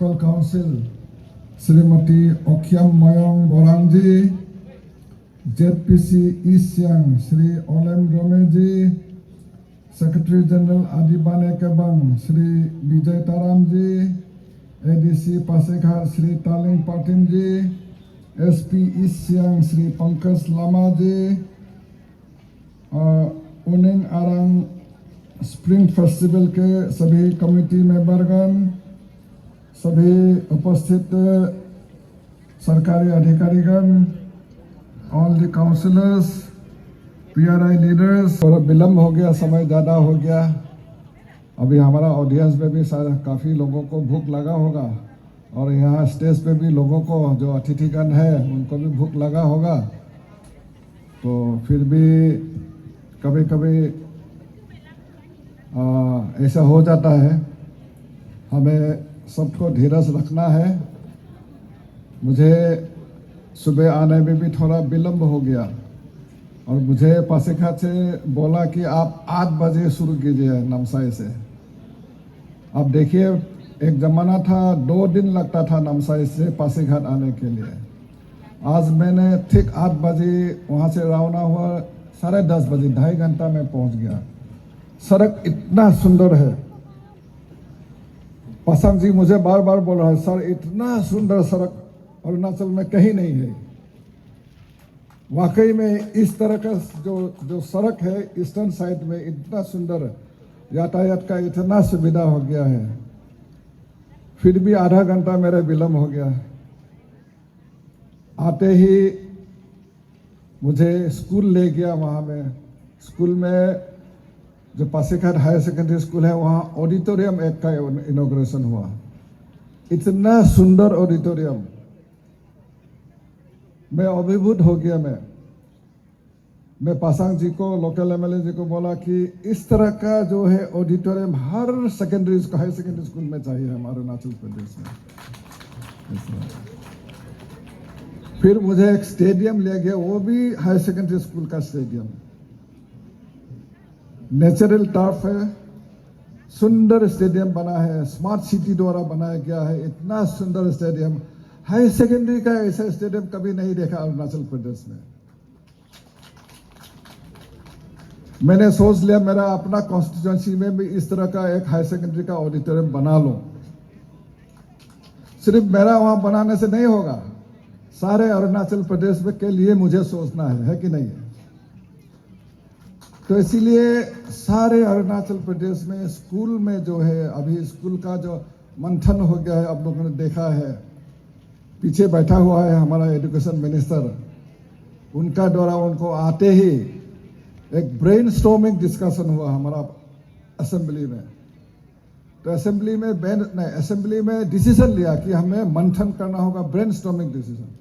Municipal council Shrimati ओखियम Mayong Borang जी, जेडपीसी east Siang Shri ओलेम रोमे जी, secretary general आदिबाने केबंग Shri Vijay Taram जी, ADC Pasighat Shri तालिंग पाटिन जी, SP east Siang Shri Pankaj Lama जी, उनिंग Arang spring festival के सभी committee मेंबरगण, सभी उपस्थित सरकारी अधिकारीगण, all the councillors, PRI leaders. थोड़ा विलम्ब हो गया, समय ज़्यादा हो गया। अभी हमारा ऑडियंस में भी काफ़ी लोगों को भूख लगा होगा और यहाँ स्टेज पे भी लोगों को जो अतिथिगण है उनको भी भूख लगा होगा। तो फिर भी कभी कभी ऐसा हो जाता है, हमें सबको धीरज रखना है। मुझे सुबह आने में भी थोड़ा विलम्ब हो गया और मुझे पासीघाट से बोला कि आप 8 बजे शुरू कीजिए नामसाई से। अब देखिए, एक ज़माना था 2 दिन लगता था नामसाई से पासीघाट आने के लिए। आज मैंने ठीक 8 बजे वहाँ से रवाना हुआ, 10:30 बजे, 2.5 घंटा में पहुँच गया। सड़क इतना सुंदर है। पासांग जी मुझे बार बार बोल रहा है, सर इतना सुंदर सड़क अरुणाचल में कहीं नहीं है। वाकई में इस तरह का जो सड़क है ईस्टर्न साइड में, इतना सुंदर यातायात का इतना सुविधा हो गया है। फिर भी आधा घंटा मेरा विलम्ब हो गया। आते ही मुझे स्कूल ले गया। वहाँ में स्कूल में जो पासीघाट हायर सेकेंडरी स्कूल है, वहाँ ऑडिटोरियम एक का इनॉग्रेशन हुआ। इतना सुंदर ऑडिटोरियम, मैं अभिभूत हो गया। मैं पासांग जी को, लोकल एमएलए जी को बोला कि इस तरह का जो है ऑडिटोरियम हर हायर सेकेंडरी स्कूल में चाहिए हमारे अरुणाचल प्रदेश में। फिर मुझे एक स्टेडियम ले गया, वो भी हायर सेकेंडरी स्कूल का स्टेडियम। नेचुरल टर्फ है, सुंदर स्टेडियम बना है, स्मार्ट सिटी द्वारा बनाया गया है। इतना सुंदर स्टेडियम, हायर सेकेंडरी का ऐसा स्टेडियम कभी नहीं देखा अरुणाचल प्रदेश में। मैंने सोच लिया मेरा अपना कॉन्स्टिट्यूएंसी में भी इस तरह का एक हायर सेकेंडरी का ऑडिटोरियम बना लूं। सिर्फ मेरा वहां बनाने से नहीं होगा, सारे अरुणाचल प्रदेश में के लिए मुझे सोचना है कि नहीं है। तो इसीलिए सारे अरुणाचल प्रदेश में स्कूल में जो है, अभी स्कूल का जो मंथन हो गया है, आप लोगों ने देखा है। पीछे बैठा हुआ है हमारा एजुकेशन मिनिस्टर, उनका द्वारा उनको आते ही एक ब्रेनस्टॉर्मिंग डिस्कशन हुआ हमारा असेंबली में। तो असेंबली में डिसीजन लिया कि हमें मंथन करना होगा, ब्रेनस्टॉर्मिंग डिसीजन।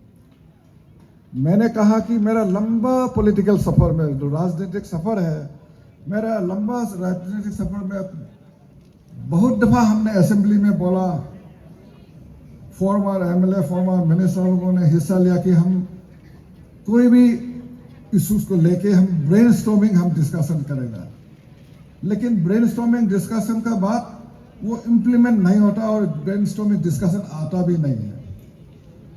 मैंने कहा कि मेरा लंबा पॉलिटिकल सफर में, जो राजनीतिक सफर है, मेरा लंबा राजनीतिक सफर में बहुत दफा हमने असेंबली में बोला, फॉर्मर एमएलए, फॉर्मर मिनिस्टर लोगों ने हिस्सा लिया कि हम कोई भी इश्यूज को लेके हम ब्रेनस्टॉर्मिंग हम डिस्कशन करेगा। लेकिन ब्रेनस्टॉर्मिंग डिस्कशन का बाद वो इम्प्लीमेंट नहीं होता और ब्रेनस्टॉर्मिंग डिस्कशन आता भी नहीं है।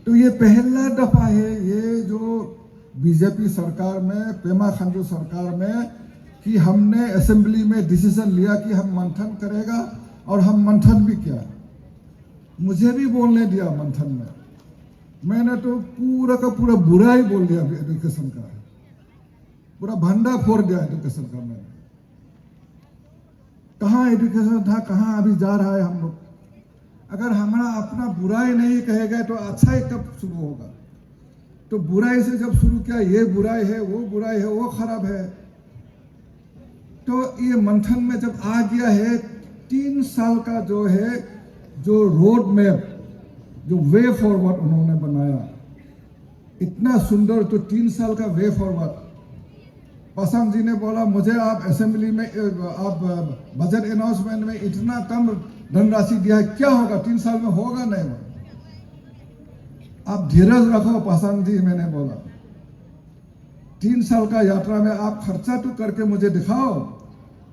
तो ये पहला दफा है ये जो बीजेपी सरकार में, पेमा खांडू सरकार में, कि हमने असेंबली में डिसीजन लिया कि हम मंथन करेगा और हम मंथन भी किया। मुझे भी बोलने दिया मंथन में। मैंने तो पूरा का पूरा बुरा ही बोल दिया एजुकेशन का, पूरा भंडा फोड़ दिया एजुकेशन का। मैंने कहाँ एजुकेशन था, कहाँ अभी जा रहा है हम लोग। अगर हमारा अपना बुराई नहीं कहेगा तो अच्छा ही कब शुरू होगा। तो बुराई से जब शुरू किया, ये बुराई है, वो बुराई है, वो खराब है। तो ये मंथन में जब आ गया है 3 साल का जो है, जो रोड मैप, जो वे फॉरवर्ड उन्होंने बनाया, इतना सुंदर। तो 3 साल का वे फॉरवर्ड। पासांग जी ने बोला, मुझे आप असेंबली में, आप बजट अनाउंसमेंट में इतना कम धनराशि दिया है, क्या होगा 3 साल में? होगा नहीं। आप धीरज रखो पासांग जी, मैंने बोला। 3 साल का यात्रा में आप खर्चा तो करके मुझे दिखाओ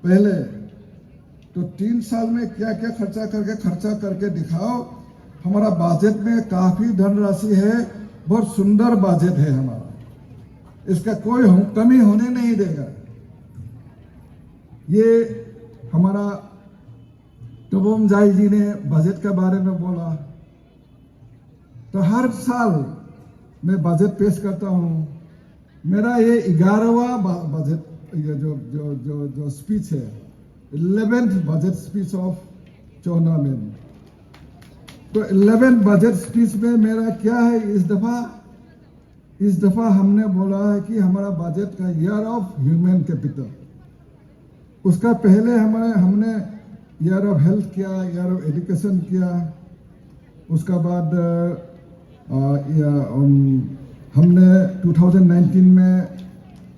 पहले। तो 3 साल में क्या क्या खर्चा करके दिखाओ, हमारा बजट में काफी धनराशि है, बहुत सुंदर बजट है हमारा, इसका कोई कमी होने नहीं देगा। ये हमारा तबोम जाई जी ने बजट के बारे में बोला, तो हर साल मैं बजट पेश करता हूँ। मेरा ये 11वां बजट, ये जो स्पीच है, 11th budget speech of tournament. तो 11th बजट स्पीच में मेरा क्या है, इस दफा हमने बोला है कि हमारा बजट का ईयर ऑफ ह्यूमन कैपिटल। उसका पहले हमने ईयर ऑफ हेल्थ किया, ईयर ऑफ एजुकेशन किया, उसका बाद हमने 2019 में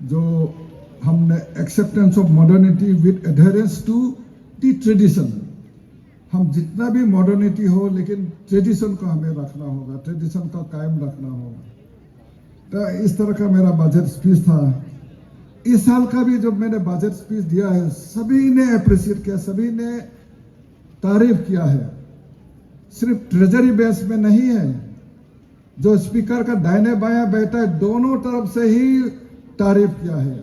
जो हमने acceptance of modernity with adherence to the tradition, हम जितना भी मॉडर्निटी हो लेकिन ट्रेडिशन को हमें रखना होगा, ट्रेडिशन को कायम रखना होगा। तो इस तरह का मेरा बजट स्पीच था। इस साल का भी जब मैंने बजट स्पीच दिया है, सभी ने अप्रिशिएट किया, सभी ने तारीफ किया है। सिर्फ ट्रेजरी बेस में नहीं है, जो स्पीकर का दाहिने बायां बैठा है दोनों तरफ से ही तारीफ किया है,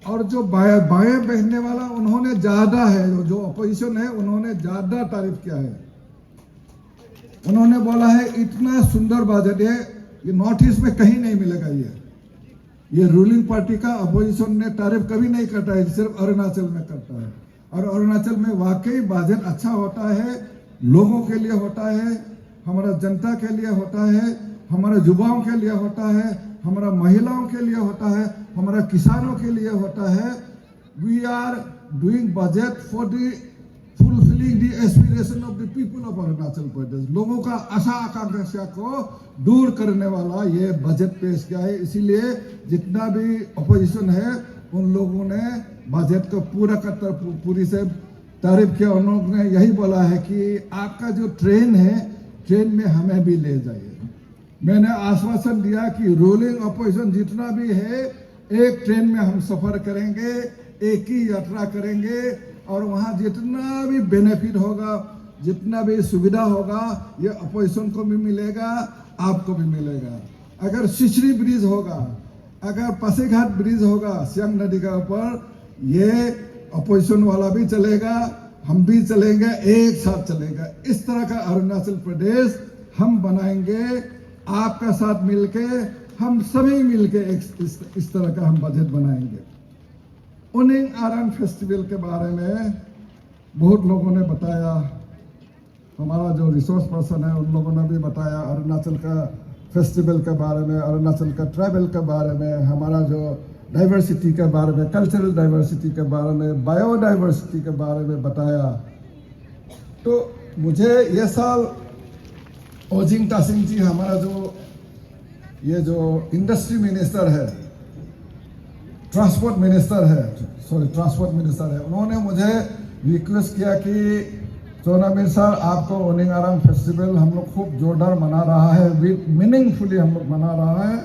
और जो बाएं बैठने वाला उन्होंने ज्यादा है, जो अपोजिशन है उन्होंने ज्यादा तारीफ किया है। उन्होंने बोला है इतना सुंदर बजट है, ये नॉर्थ ईस्ट में कहीं नहीं मिलेगा। ये रूलिंग पार्टी का अपोजिशन ने तारीफ कभी नहीं करता है, सिर्फ अरुणाचल में करता है। और अरुणाचल में वाकई बजट अच्छा होता है, लोगों के लिए होता है, हमारा जनता के लिए होता है, हमारे युवाओं के लिए होता है, हमारा महिलाओं के लिए होता है, हमारा किसानों के लिए होता है। We are doing budget for the fulfilling the aspiration of the people of Arunachal Pradesh. लोगों का आशा आकांक्षा को दूर करने वाला ये बजट पेश किया है। इसीलिए जितना भी अपोजिशन है उन लोगों ने बजट को पूरी से तारीफ किया। उन्होंने यही बोला है कि आपका जो ट्रेन है, ट्रेन में हमें भी ले जाइए। मैंने आश्वासन दिया कि रूलिंग अपोजिशन जितना भी है, एक ट्रेन में हम सफर करेंगे, एक ही यात्रा करेंगे, और वहां जितना भी बेनिफिट होगा, जितना भी सुविधा होगा, ये अपोजिशन को भी मिलेगा, आपको भी मिलेगा। अगर सिचरी ब्रिज होगा, अगर पासीघाट ब्रिज होगा सियांग नदी का ऊपर, ये अपोजिशन वाला भी चलेगा, हम भी चलेंगे, एक साथ चलेगा। इस तरह का अरुणाचल प्रदेश हम बनाएंगे, आपका साथ मिलके, हम सभी मिलके इस तरह का हम बजट बनाएंगे। उनिंग आरंग फेस्टिवल के बारे में बहुत लोगों ने बताया, हमारा जो रिसोर्स पर्सन है उन लोगों ने भी बताया अरुणाचल का फेस्टिवल के बारे में, अरुणाचल का ट्रैवल के बारे में, हमारा जो डाइवर्सिटी के बारे में, कल्चरल डाइवर्सिटी के बारे में, बायोडाइवर्सिटी के बारे में बताया। तो मुझे ये साल ओजिंग तासिंग जी, हमारा जो इंडस्ट्री मिनिस्टर है, ट्रांसपोर्ट मिनिस्टर है, उन्होंने मुझे रिक्वेस्ट किया कि सोनामीर सर, आपको ओनिंग आरंग फेस्टिवल हम लोग खूब जोरदार मना रहा है, मीनिंगफुली हम लोग मना रहा है,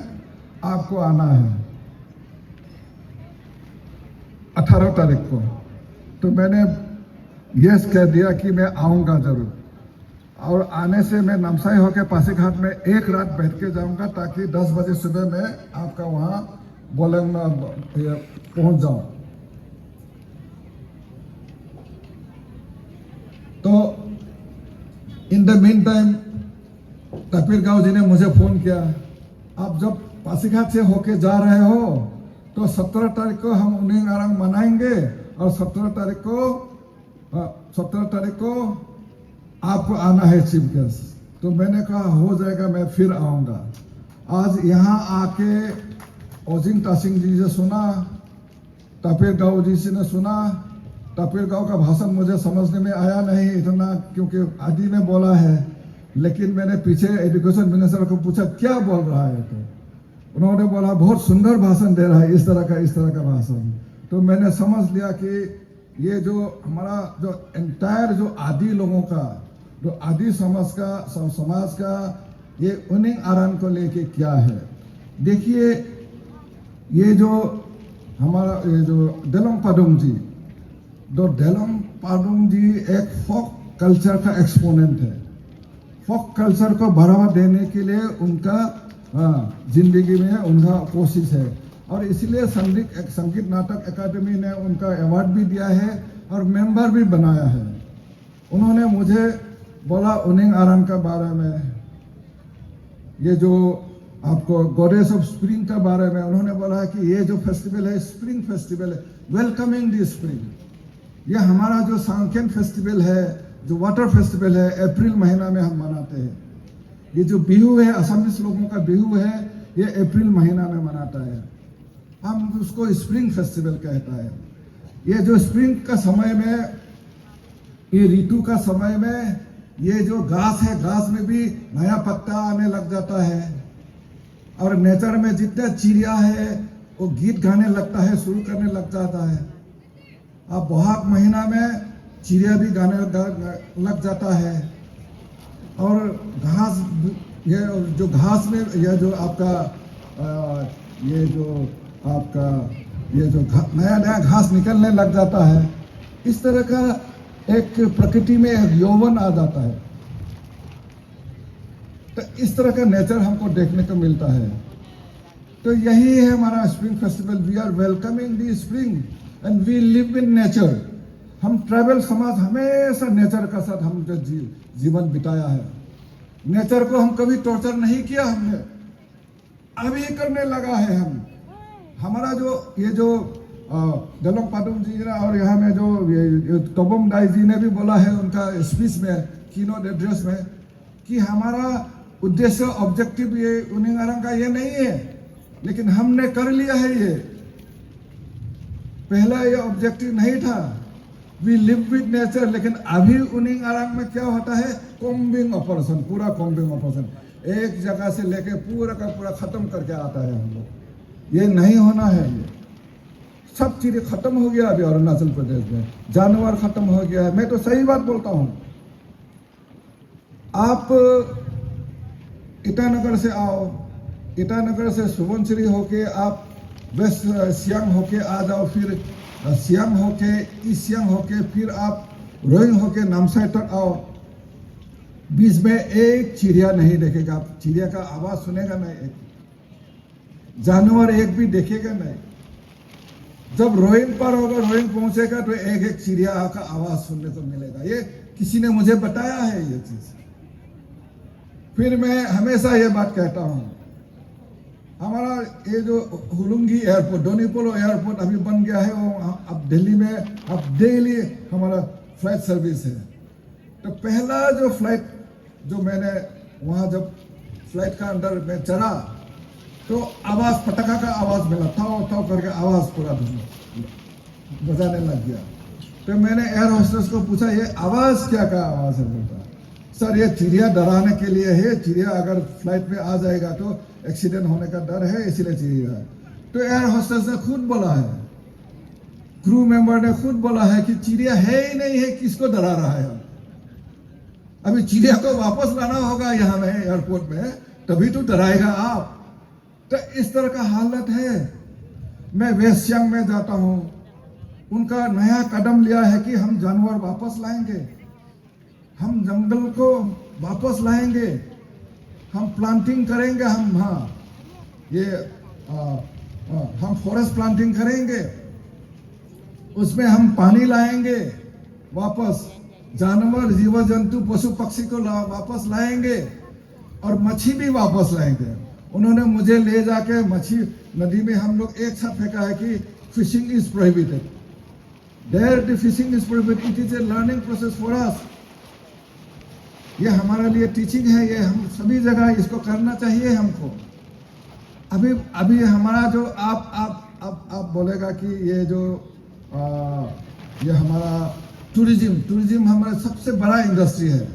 आपको आना है 18 तारीख को। तो मैंने यस कह दिया कि मैं आऊँगा जरूर, और आने से मैं नामसाई होकर पासीघाट में एक रात बैठ के जाऊँगा, ताकि 10 बजे सुबह में आपका वहाँ बोलेंग में पहुँच जाऊँ। तो इन द मीन टाइम तपीर गांव जी ने मुझे फोन किया, आप जब पासीघाट से होके जा रहे हो तो 17 तारीख को हम उनिंग आरंग मनाएंगे, और 17 तारीख को आपको आना है चीफ गेस्ट। तो मैंने कहा हो जाएगा, मैं फिर आऊँगा। आज यहाँ आके ओजिंग तासिंग जी से सुना, तपीर गांव जी से ने सुना। तपीर गांव का भाषण मुझे समझने में आया नहीं इतना, क्योंकि आदि में बोला है, लेकिन मैंने पीछे एजुकेशन मिनिस्टर को पूछा क्या बोल रहा है, तो उन्होंने बोला बहुत सुंदर भाषण दे रहा है, इस तरह का भाषण। तो मैंने समझ लिया कि ये जो हमारा जो एंटायर जो आदि लोगों का, जो आदि समाज का ये उनिंग आरंग को लेके क्या है। देखिए, ये जो हमारा ये जो डेलोंग पादुंग जी एक फोक कल्चर का एक्सपोनेंट है। फोक कल्चर को बढ़ावा देने के लिए उनका जिंदगी में उनका कोशिश है। और इसलिए संगीत नाटक अकादमी ने उनका अवार्ड भी दिया है और मेंबर भी बनाया है। उन्होंने मुझे बोला उनिंग आरान के बारे में, ये जो आपको गॉडेस ऑफ स्प्रिंग के बारे में उन्होंने बोला कि ये जो फेस्टिवल है स्प्रिंग फेस्टिवल है, वेलकमिंग द स्प्रिंग। ये हमारा जो सांकेन फेस्टिवल है, जो वाटर फेस्टिवल है, अप्रैल महीना में हम मनाते हैं। ये जो बिहू है, असमीज लोगों का बिहू है, ये अप्रैल महीना में मनाता है। हम उसको स्प्रिंग फेस्टिवल कहता है। ये जो स्प्रिंग का समय में, ये ऋतु का समय में, ये जो घास है, घास में भी नया पत्ता आने लग जाता है और नेचर में जितने चिड़िया है वो गीत गाने लगता है, शुरू करने लग जाता है। अब बोहाग महीना में चिड़िया भी गाने लग जाता है और घास, ये जो घास में ये जो आपका ये जो आपका ये जो नया नया घास निकलने लग जाता है। इस तरह का एक प्रकृति में एक यौवन आ जाता है। तो इस तरह का नेचर हमको देखने को मिलता है। तो यही है हमारा spring festival. We are welcoming the spring and we live in nature. हम ट्राइबल समाज हमेशा नेचर का साथ हम जो जीवन बिताया है। नेचर को हम कभी टॉर्चर नहीं किया, हमने अभी करने लगा है। हमारा जो ये जो दलोंग पाटुम जी और यहाँ में जो तोबम दाई जी ने भी बोला है उनका स्पीच में, कीनोट एड्रेस में, कि हमारा उद्देश्य ऑब्जेक्टिव ये उनिंग आरांग का ये नहीं है, लेकिन हमने कर लिया है। ये पहला ये ऑब्जेक्टिव नहीं था, वी लिव विद नेचर। लेकिन अभी उनिंग आरांग में क्या होता है, कॉम्बिंग ऑपरेशन, पूरा कॉम्बिंग ऑपरेशन, एक जगह से लेके पूरा का पूरा खत्म करके आता है हम लोग। ये नहीं होना है। ये सब चीजें खत्म हो गया अभी अरुणाचल प्रदेश में, जानवर खत्म हो गया है। मैं तो सही बात बोलता हूं। आप ईटानगर से आओ, ईटानगर से सुबनसिरी होके आप वेस्ट सियांग होके आ जाओ, फिर सियांग होके ईस्ट सियांग होके फिर आप रोइंग होके नामसाई तक आओ। बीच में एक चिड़िया नहीं देखेगा, आप चिड़िया का आवाज सुनेगा नहीं, एक जानवर एक भी देखेगा नहीं। जब रोइंग पर होगा, रोइंग पहुंचेगा तो एक एक चिड़िया का आवाज सुनने को मिलेगा। ये किसी ने मुझे बताया है ये चीज। फिर मैं हमेशा ये बात कहता हूं, हमारा ये जो हुलुंगी एयरपोर्ट, डोनीपोलो एयरपोर्ट अभी बन गया है, वो अब दिल्ली में अब डेली हमारा फ्लाइट सर्विस है। तो पहला जो फ्लाइट जो मैंने वहां जब फ्लाइट का अंदर में चढ़ा तो आवाज, पटाखा का आवाज मिला, थाओ थाओ करके आवाज पूरा बजाने लग गया। तो मैंने एयर होस्टेस को पूछा ये आवाज क्या का आवाज है? बोलता सर ये चिड़िया डराने के लिए है, चिड़िया अगर फ्लाइट में आ जाएगा तो एक्सीडेंट होने का डर है, इसीलिए चिड़िया। तो एयर होस्टेस ने खुद बोला है, क्रू मेंबर ने खुद बोला है कि चिड़िया है ही नहीं है, किसको डरा रहा है? अभी चिड़िया को वापस लाना होगा यहाँ में एयरपोर्ट में, तभी तो डराएगा आप। तो इस तरह का हालत है। मैं वेस्ट सियांग में जाता हूं, उनका नया कदम लिया है कि हम जानवर वापस लाएंगे, हम जंगल को वापस लाएंगे, हम प्लांटिंग करेंगे, हम हम फॉरेस्ट प्लांटिंग करेंगे, उसमें हम पानी लाएंगे वापस, जानवर जीव जंतु पशु पक्षी को वापस लाएंगे और मच्छी भी वापस लाएंगे। उन्होंने मुझे ले जाके मच्छी नदी में हम लोग एक साथ फेंका है कि fishing is prohibited, there the fishing is prohibited, it is a learning process for us. ये हमारे लिए टीचिंग है, ये हम सभी जगह इसको करना चाहिए हमको। अभी हमारा जो आप बोलेगा कि ये जो ये हमारा टूरिज्म हमारा सबसे बड़ा इंडस्ट्री है।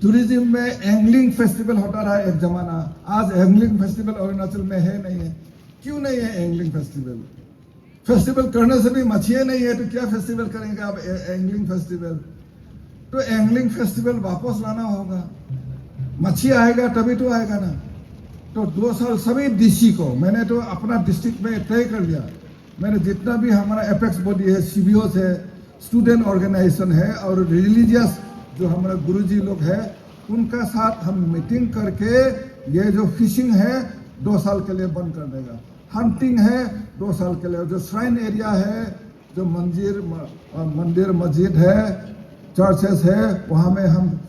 टूरिज्म में एंगलिंग फेस्टिवल होता रहा एक जमाना, आज एंगलिंग फेस्टिवल अरुणाचल में है नहीं है। क्यों नहीं है एंगलिंग फेस्टिवल? फेस्टिवल करने से भी मछलियां नहीं है तो क्या फेस्टिवल करेंगे आप एंगलिंग फेस्टिवल? तो एंगलिंग फेस्टिवल वापस लाना होगा, मच्छी आएगा तभी तो आएगा ना। तो 2 साल सभी डीसी को मैंने तो अपना डिस्ट्रिक्ट में तय कर लिया, मैंने जितना भी हमारा एपेक्स बॉडी है, सीबीओस है, स्टूडेंट ऑर्गेनाइजेशन है और रिलीजियस जो हमारे गुरुजी लोग हैं, उनका साथ हम मीटिंग करके ये जो फिशिंग है 2 साल के लिए बंद कर देगा, हंटिंग है 2 साल के लिए, जो श्राइन एरिया है, जो मंदिर मस्जिद है, चर्चेस है, वहाँ में हम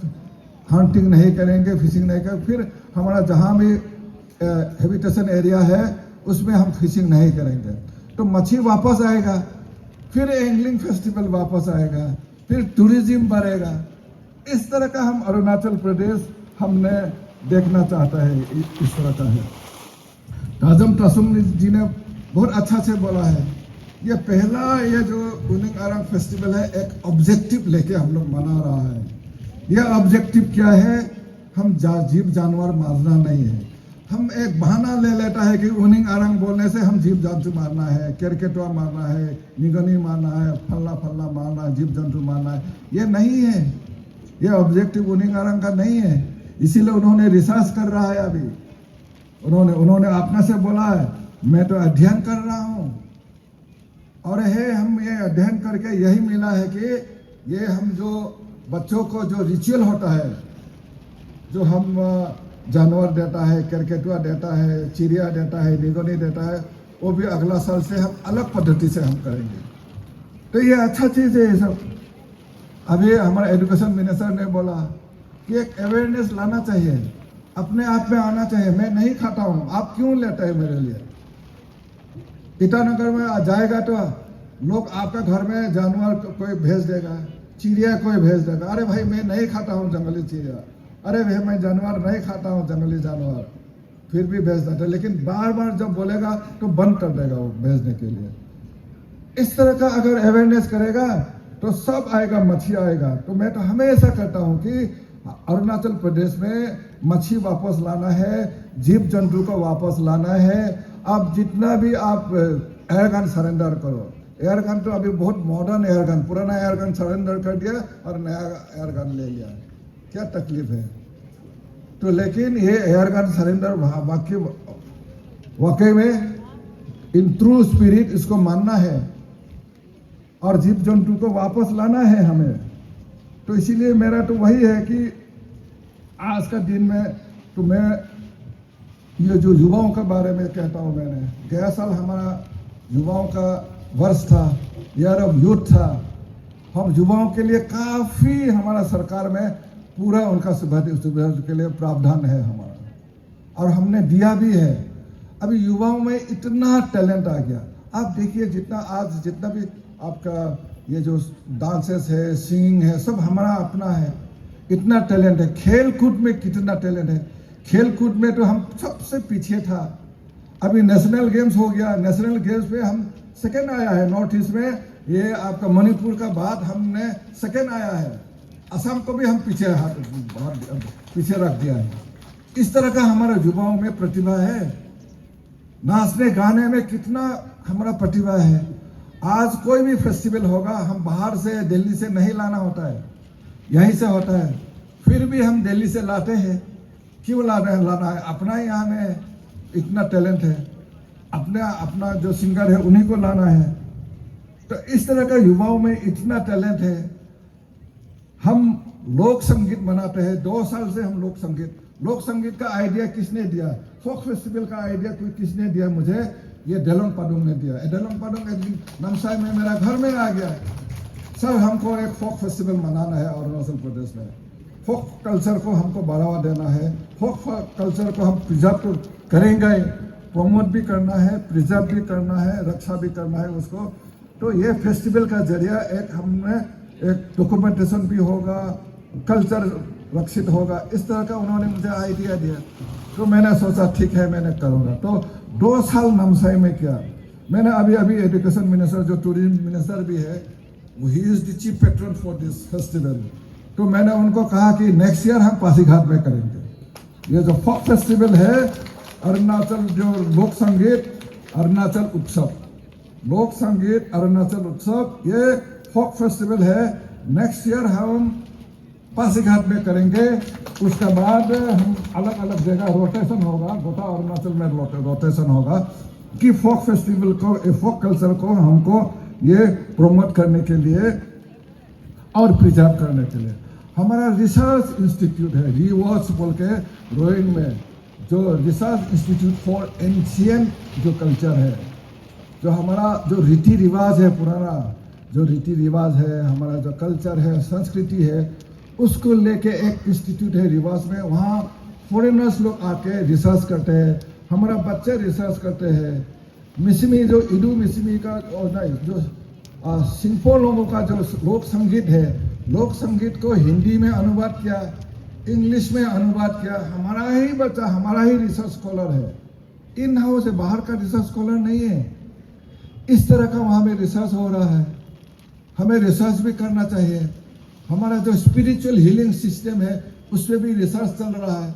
हंटिंग नहीं करेंगे, फिशिंग नहीं करेंगे। फिर हमारा जहाँ भी हैबिटेशन एरिया है उसमें हम फिशिंग नहीं करेंगे। तो मच्छी वापस आएगा, फिर एंगलिंग फेस्टिवल वापस आएगा, फिर टूरिज्म बढ़ेगा। इस तरह का हम अरुणाचल प्रदेश हमने देखना चाहता है, इस तरह का है। ताजम तासुम जी ने बहुत अच्छा से बोला है, ये पहला ये जो उनिंग आरंग फेस्टिवल है एक ऑब्जेक्टिव लेके हम लोग मना रहा है। यह ऑब्जेक्टिव क्या है? हम जीव जानवर मारना नहीं है। हम एक बहाना ले लेता है कि उनिंग आरंग बोलने से हम जीव जंतु मारना है, केरकेटुआ मारना है, निगनी मारना है, फल्ला फल्ला मारना है, जीव जंतु मारना है। ये नहीं है, ये ऑब्जेक्टिव उनिंग आरंग का नहीं है। इसीलिए उन्होंने रिसर्च कर रहा है। अभी उन्होंने अपने से बोला है मैं तो अध्ययन कर रहा हूँ, और हम ये अध्ययन करके यही मिला है कि ये हम जो बच्चों को जो रिचुअल होता है, जो हम जानवर देता है, केरकेटुआ देता है, चिड़िया देता है, निगोनी देता है, वो भी अगला साल से हम अलग पद्धति से हम करेंगे। तो ये अच्छा चीज़ है ये सब। अभी हमारा एजुकेशन मिनिस्टर ने बोला कि एक अवेयरनेस लाना चाहिए, अपने आप में आना चाहिए। मैं नहीं खाता हूँ, आप क्यों लेते हैं मेरे लिए? ईटानगर में जाएगा तो लोग आपका घर में जानवर कोई भेज देगा, चिड़िया कोई भेज देगा। अरे भाई मैं नहीं खाता हूँ जंगली चिड़िया, अरे भाई मैं जानवर नहीं खाता हूँ जंगली जानवर, फिर भी भेज देता है। लेकिन बार बार जब बोलेगा तो बंद कर देगा वो भेजने के लिए। इस तरह का अगर अवेयरनेस करेगा तो सब आएगा, मच्छी आएगा। तो मैं तो हमेशा कहता हूँ कि अरुणाचल प्रदेश में मच्छी वापस लाना है, जीव जंतु को वापस लाना है। आप जितना भी आप एयरगन सरेंडर करो, एयरगन तो अभी बहुत मॉडर्न एयरगन, पुराना एयरगन सरेंडर कर दिया और नया एयरगन ले लिया, क्या तकलीफ है? तो लेकिन ये एयरगन सरेंडर वाकई में इन ट्रू स्पिरिट इसको मानना है और जीव जंतु को वापस लाना है हमें। तो इसीलिए मेरा तो वही है कि आज का दिन में तो मैं ये जो युवाओं के बारे में कहता हूँ, मैंने गया साल हमारा युवाओं का वर्ष था, ईयर ऑफ यूथ था। हम युवाओं के लिए काफ़ी हमारा सरकार में पूरा उनका सुविधा के लिए प्रावधान है हमारा, और हमने दिया भी है। अभी युवाओं में इतना टैलेंट आ गया। आप देखिए जितना भी आपका ये जो डांसेस है, सिंगिंग है, सब हमारा अपना है। इतना टैलेंट है। खेल कूद में कितना टैलेंट है। खेल कूद में तो हम सबसे पीछे था। अभी नेशनल गेम्स हो गया, नेशनल गेम्स में हम सेकेंड आया है नॉर्थ ईस्ट में। ये आपका मणिपुर का बाद हमने सेकेंड आया है। असम को भी हम पीछे रख दिया है। इस तरह का हमारा युवाओं में प्रतिभा है। नाचने गाने में कितना हमारा प्रतिभा है। आज कोई भी फेस्टिवल होगा, हम बाहर से दिल्ली से नहीं लाना होता है, यहीं से होता है। फिर भी हम दिल्ली से लाते हैं। क्यों लाना है? अपना ही यहाँ में इतना टैलेंट है, अपना जो सिंगर है उन्हीं को लाना है। तो इस तरह का युवाओं में इतना टैलेंट है। हम लोक संगीत मनाते हैं, 2 साल से हम लोक संगीत का आइडिया किसने दिया? फोक फेस्टिवल का आइडिया कोई किसने दिया मुझे? ये डेलोंग पादुंग ने दिया। डेलोंग पादुंग एक दिन नामसाई में मेरा घर में आ गया। सर हमको एक फोक फेस्टिवल मनाना है अरुणाचल प्रदेश में। फोक कल्चर को हमको बढ़ावा देना है। फोक कल्चर को हम प्रिजर्व करेंगे, प्रमोट भी करना है, प्रिजर्व भी करना है, रक्षा भी करना है उसको। तो ये फेस्टिवल का जरिया एक हमने एक डॉक्यूमेंटेशन भी होगा, कल्चर रक्षित होगा। इस तरह का उन्होंने मुझे आइडिया दिया। तो मैंने सोचा ठीक है मैंने करूँगा। तो 2 साल नामसाई में किया मैंने। अभी एजुकेशन मिनिस्टर जो टूरिज्म मिनिस्टर भी है, he is the chief patron for this festival. तो मैंने उनको कहा कि नेक्स्ट ईयर हम पासीघाट में करेंगे। ये जो फोक फेस्टिवल है, अरुणाचल जो लोक संगीत अरुणाचल उत्सव, लोक संगीत अरुणाचल उत्सव, ये फोक फेस्टिवल है। नेक्स्ट ईयर हम पासीघाट में करेंगे। उसके बाद हम अलग अलग जगह रोटेशन होगा, गोटा अरुणाचल में रोटेशन होगा कि फोक फेस्टिवल को, फोक कल्चर को हमको ये प्रमोट करने के लिए और प्रिजर्व करने के लिए। हमारा रिसर्च इंस्टीट्यूट है, रिवर्स बोल के रोइंग में, जो रिसर्च इंस्टीट्यूट फॉर एंशियंट जो कल्चर है, जो हमारा जो रीति रिवाज है, पुराना जो रीति रिवाज है, हमारा जो कल्चर है, संस्कृति है, उसको लेके एक इंस्टीट्यूट है रिवाज में। वहाँ फॉरेनर्स लोग आके रिसर्च करते हैं, हमारा बच्चे रिसर्च करते हैं। मिसमी जो इडू मिसमी का नहीं, जो सिंपो लोगों का जो लोक संगीत है, लोक संगीत को हिंदी में अनुवाद किया, इंग्लिश में अनुवाद किया। हमारा ही बच्चा, हमारा ही रिसर्च स्कॉलर है, इन हाउस है, बाहर का रिसर्च स्कॉलर नहीं है। इस तरह का वहाँ में रिसर्च हो रहा है, हमें रिसर्च भी करना चाहिए। हमारा जो स्पिरिचुअल हीलिंग सिस्टम है, उस पर भी रिसर्च चल रहा है।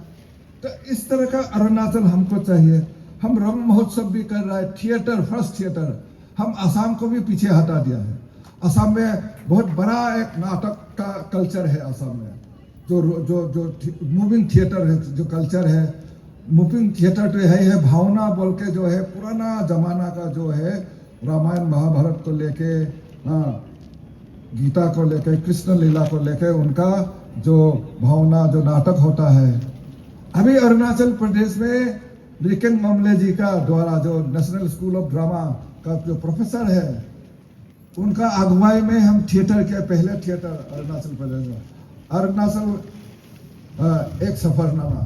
तो इस तरह का अरुणाचल हमको चाहिए। हम रंग महोत्सव भी कर रहा है, थिएटर, फर्स्ट थिएटर। हम असम को भी पीछे हटा दिया है। असम में बहुत बड़ा एक नाटक का कल्चर है। असम में जो जो जो मूविंग थिएटर है, जो कल्चर है, मूविंग थिएटर तो है भावना बोल के, जो है पुराना जमाना का, जो है रामायण महाभारत को लेके, गीता को लेके, कृष्ण लीला को लेके, उनका जो भावना, जो नाटक होता है। अभी अरुणाचल प्रदेश में रिकेन ममले जी का द्वारा, जो नेशनल स्कूल ऑफ ड्रामा का जो प्रोफेसर है, उनका अगुवाई में हम थिएटर के पहले थिएटर अरुणाचल प्रदेश में, अरुणाचल एक सफरनामा